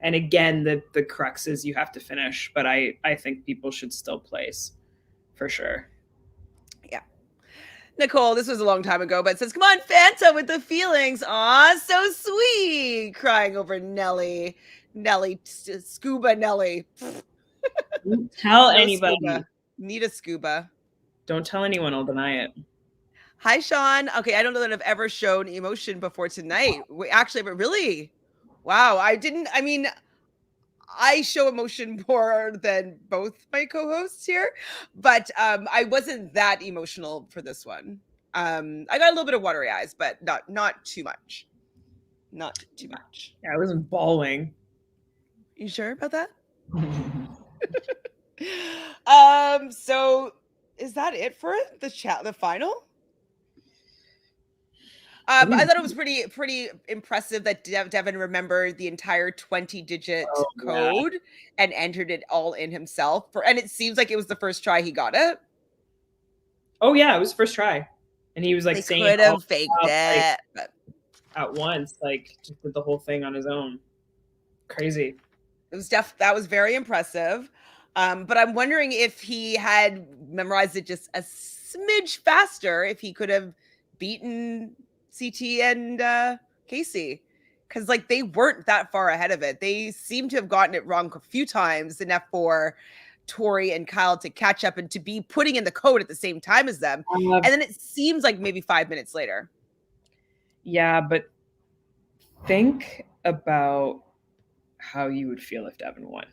And again, the crux is you have to finish, but I think people should still place for sure. Yeah. Nicole, this was a long time ago, but says, come on, Fanta with the feelings. Aw, so sweet. Crying over Nelly. Nelly, scuba Nelly. Don't tell No anybody. Scuba. Need a scuba. Don't tell anyone. I'll deny it. Hi, Sean. Okay, I don't know that I've ever shown emotion before tonight. Actually, but really, wow. I mean, I show emotion more than both my co-hosts here, but I wasn't that emotional for this one. I got a little bit of watery eyes, but not too much. Not too much. Yeah, I wasn't bawling. You sure about that? So is that it for it? The final? I thought it was pretty impressive that Devin remembered the entire 20-digit code and entered it all in himself. And it seems like it was the first try he got it. Oh yeah, it was first try, and he was like saying could have faked it at once, like just did the whole thing on his own. Crazy. It was that was very impressive. But I'm wondering if he had memorized it just a smidge faster, if he could have beaten CT and Kaycee, because like they weren't that far ahead of it. They seem to have gotten it wrong a few times enough for Tori and Kyle to catch up and to be putting in the code at the same time as them. And then it seems like maybe 5 minutes later. Yeah, but think about how you would feel if Devin won.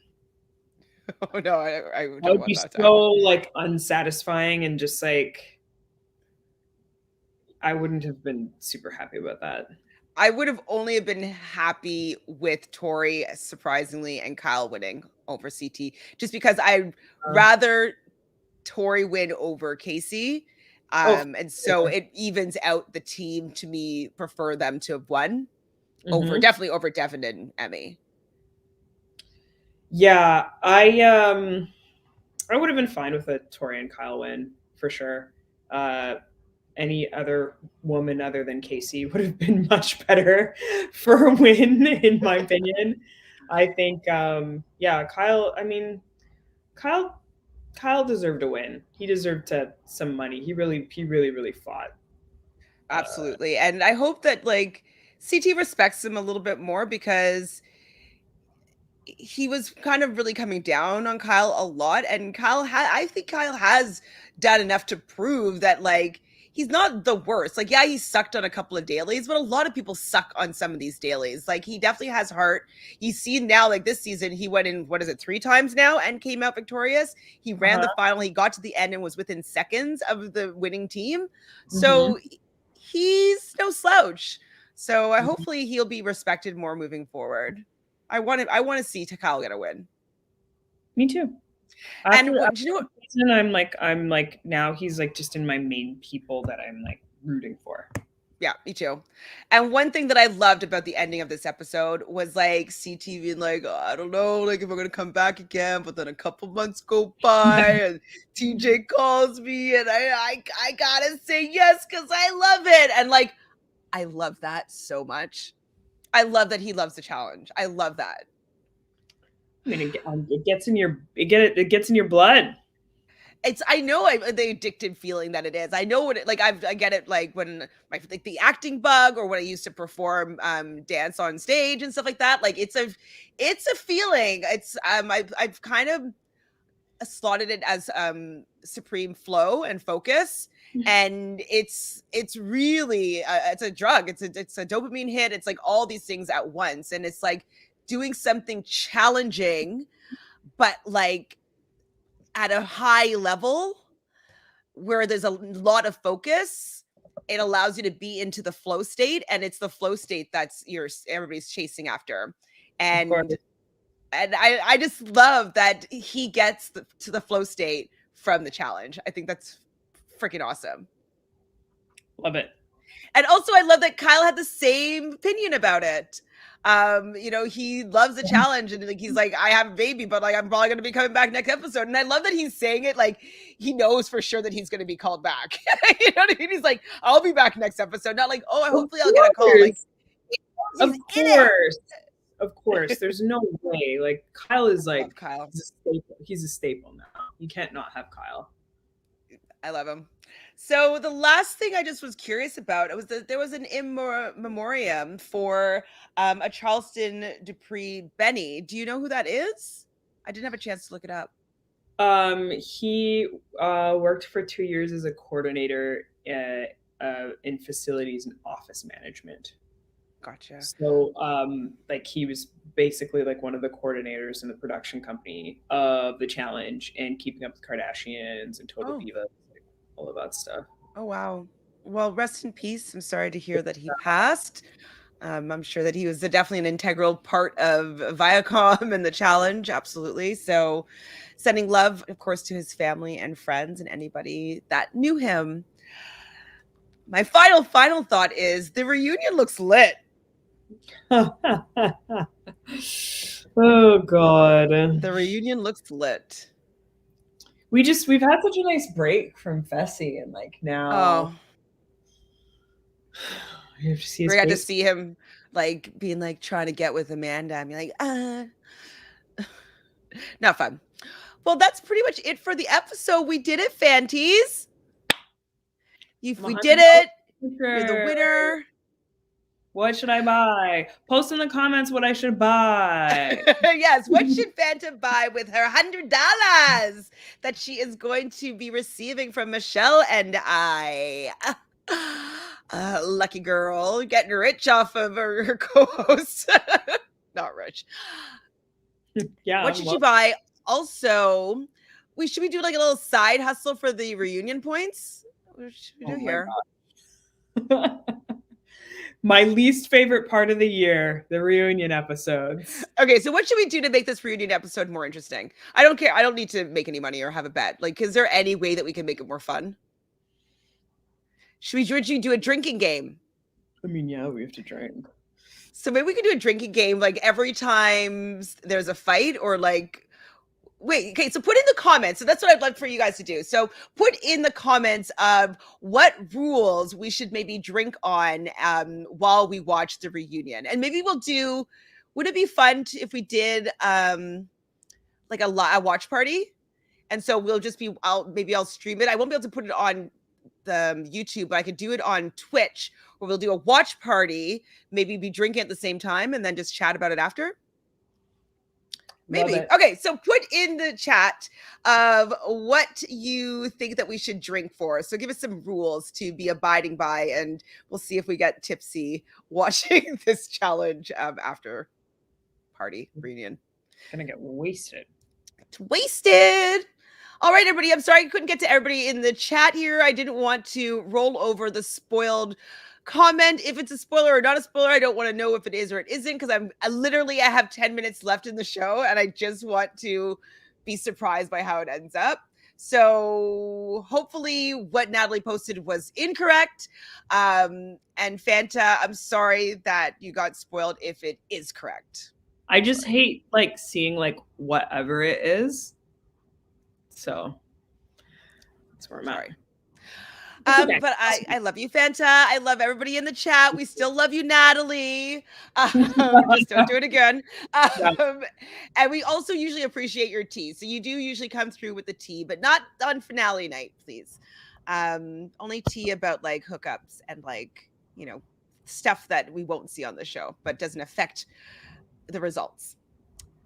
Oh no, I would want be that so like unsatisfying and just like I wouldn't have been super happy about that. I would have only been happy with Tori, surprisingly, and Kyle winning over CT, just because I'd rather Tori win over Kaycee. And so it evens out the team. To me, prefer them to have won definitely over Devin and Emy. Yeah, I would have been fine with a Tori and Kyle win for sure. Any other woman other than Kaycee would have been much better for a win, in my opinion. I think, Kyle. I mean, Kyle deserved a win. He deserved some money. He really fought. Absolutely, and I hope that like CT respects him a little bit more, because he was kind of really coming down on Kyle a lot, and I think Kyle has done enough to prove that like he's not the worst. Like, yeah, he sucked on a couple of dailies, but a lot of people suck on some of these dailies. Like, he definitely has heart. You see now, like this season, he went in, 3 times now and came out victorious. He ran the final. He got to the end and was within seconds of the winning team. So he's no slouch. So hopefully he'll be respected more moving forward. I want to see Kyle get a win. Me too. And do you know what? I'm like now he's like just in my main people that I'm like rooting for. Yeah, me too. And one thing that I loved about the ending of this episode was like CT being like, oh, I don't know, like if we're gonna come back again, but then a couple months go by and TJ calls me and I gotta say yes because I love it. And like I love that so much. I love that he loves the challenge. I love that. I mean, it gets in your it gets in your blood. I know the addictive feeling that it is. I know what it like. I get it like when like the acting bug, or when I used to perform dance on stage and stuff like that. Like it's a feeling. It's I've kind of slotted it as supreme flow and focus, and it's really it's a drug. It's a dopamine hit. It's like all these things at once, and it's like doing something challenging, but like at a high level where there's a lot of focus. It allows you to be into the flow state, and it's the flow state that's everybody's chasing after. And I just love that he gets to the flow state from the challenge. I think that's freaking awesome. Love it. And also I love that Kyle had the same opinion about it. You know, he loves the challenge, and like he's like, I have a baby, but like I'm probably gonna be coming back next episode. And I love that he's saying it like he knows for sure that he's gonna be called back. You know what I mean? He's like, I'll be back next episode. Not like, oh, hopefully I'll get a call. Like, of course. There's no way. Like Kyle is like Kyle. He's a staple now. You can't not have Kyle. I love him. So the last thing I just was curious about was that there was an memoriam for a Charleston Dupree Benny. Do you know who that is? I didn't have a chance to look it up. He worked for 2 years as a coordinator in facilities and office management. Gotcha. So, like, he was basically like one of the coordinators in the production company of The Challenge and Keeping Up with the Kardashians and Total Divas, like, all of that stuff. Oh, wow. Well, rest in peace. I'm sorry to hear that he passed. I'm sure that he was definitely an integral part of Viacom and The Challenge. Absolutely. So sending love, of course, to his family and friends and anybody that knew him. My final thought is the reunion looks lit. Oh God. The reunion looks lit. We've had such a nice break from Fessy, and like now you have to see his face. We got to see him like being like trying to get with Amanda and be like, not fun. Well, that's pretty much it for the episode. We did it, Fanties. We did it. You're the winner. What should I buy? Post in the comments what I should buy. Yes, what should Fanta buy with her $100 that she is going to be receiving from Michele and I? Lucky girl, getting rich off of her co-host. Not rich. Yeah. What should she buy? Also, should we do like a little side hustle for the reunion points? What should we do here? My least favorite part of the year, the reunion episodes. Okay, so what should we do to make this reunion episode more interesting? I don't care. I don't need to make any money or have a bet. Like, is there any way that we can make it more fun? Should we do a drinking game? I mean, yeah, we have to drink. So maybe we could do a drinking game like every time there's a fight or like... Wait, okay, so put in the comments. So that's what I'd like for you guys to do. So put in the comments of what rules we should maybe drink on while we watch the reunion. And maybe we'll do, would it be fun if we did like a watch party? And so we'll just be, I'll stream it. I won't be able to put it on the YouTube, but I could do it on Twitch where we'll do a watch party, maybe be drinking at the same time and then just chat about it after. Maybe. Okay, so put in the chat of what you think that we should drink for. So give us some rules to be abiding by, and we'll see if we get tipsy watching this challenge after party reunion. Gonna get wasted. Wasted. All right, everybody. I'm sorry I couldn't get to everybody in the chat here. I didn't want to roll over the spoiled comment if it's a spoiler or not a spoiler. I don't want to know if it is or it isn't because I have 10 minutes left in the show and I just want to be surprised by how it ends up. So hopefully what Natalie posted was incorrect. And Fanta, I'm sorry that you got spoiled if it is correct. I just hate like seeing like whatever it is. So that's where I'm at. But I love you, Fanta. I love everybody in the chat. We still love you, Natalie. Just don't do it again. And we also usually appreciate your tea. So you do usually come through with the tea, but not on finale night, please. Only tea about like hookups and like, you know, stuff that we won't see on the show, but doesn't affect the results.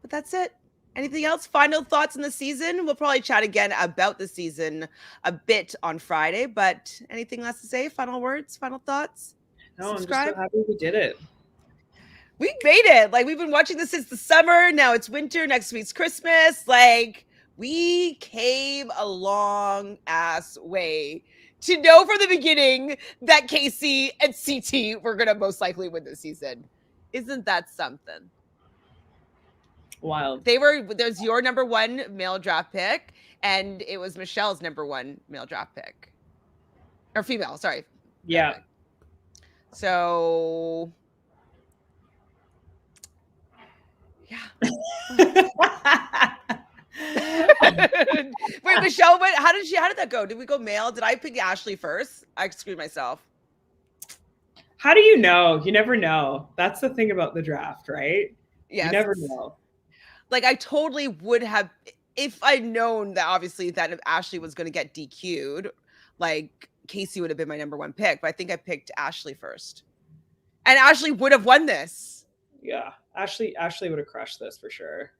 But that's it. Anything else? Final thoughts on the season? We'll probably chat again about the season a bit on Friday, but anything less to say? Final words? Final thoughts? No, subscribe. I'm just so happy we did it. We made it. Like, we've been watching this since the summer. Now it's winter. Next week's Christmas. Like, we came a long ass way to know from the beginning that Kaycee and CT were going to most likely win this season. Isn't that something? Wild. There's your number one male draft pick, and it was Michele's number one male draft pick. Or female, sorry. Yeah. So yeah. Wait, Michele, how did that go? Did we go male? Did I pick Ashley first? I screwed myself. How do you know? You never know. That's the thing about the draft, right? Yes. You never know. Like, I totally would have, if I'd known that obviously that if Ashley was going to get DQ'd, like Kaycee would have been my number one pick, but I think I picked Ashley first. And Ashley would have won this. Yeah, Ashley would have crushed this for sure.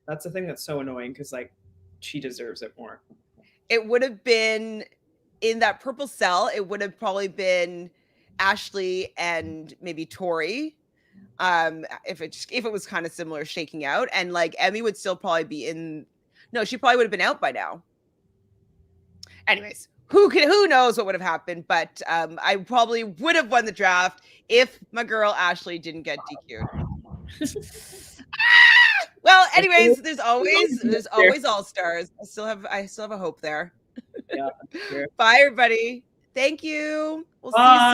That's the thing that's so annoying because like she deserves it more. It would have been in that purple cell. It would have probably been Ashley and maybe Tori. If it was kind of similar shaking out, and like Emy would still probably be in. No, she probably would have been out by now. Anyways, who knows what would have happened? But I probably would have won the draft if my girl Ashley didn't get DQ'd. Well, anyways, there's always all stars. I still have a hope there. Yeah. Sure. Bye, everybody. Thank you. We'll see you soon.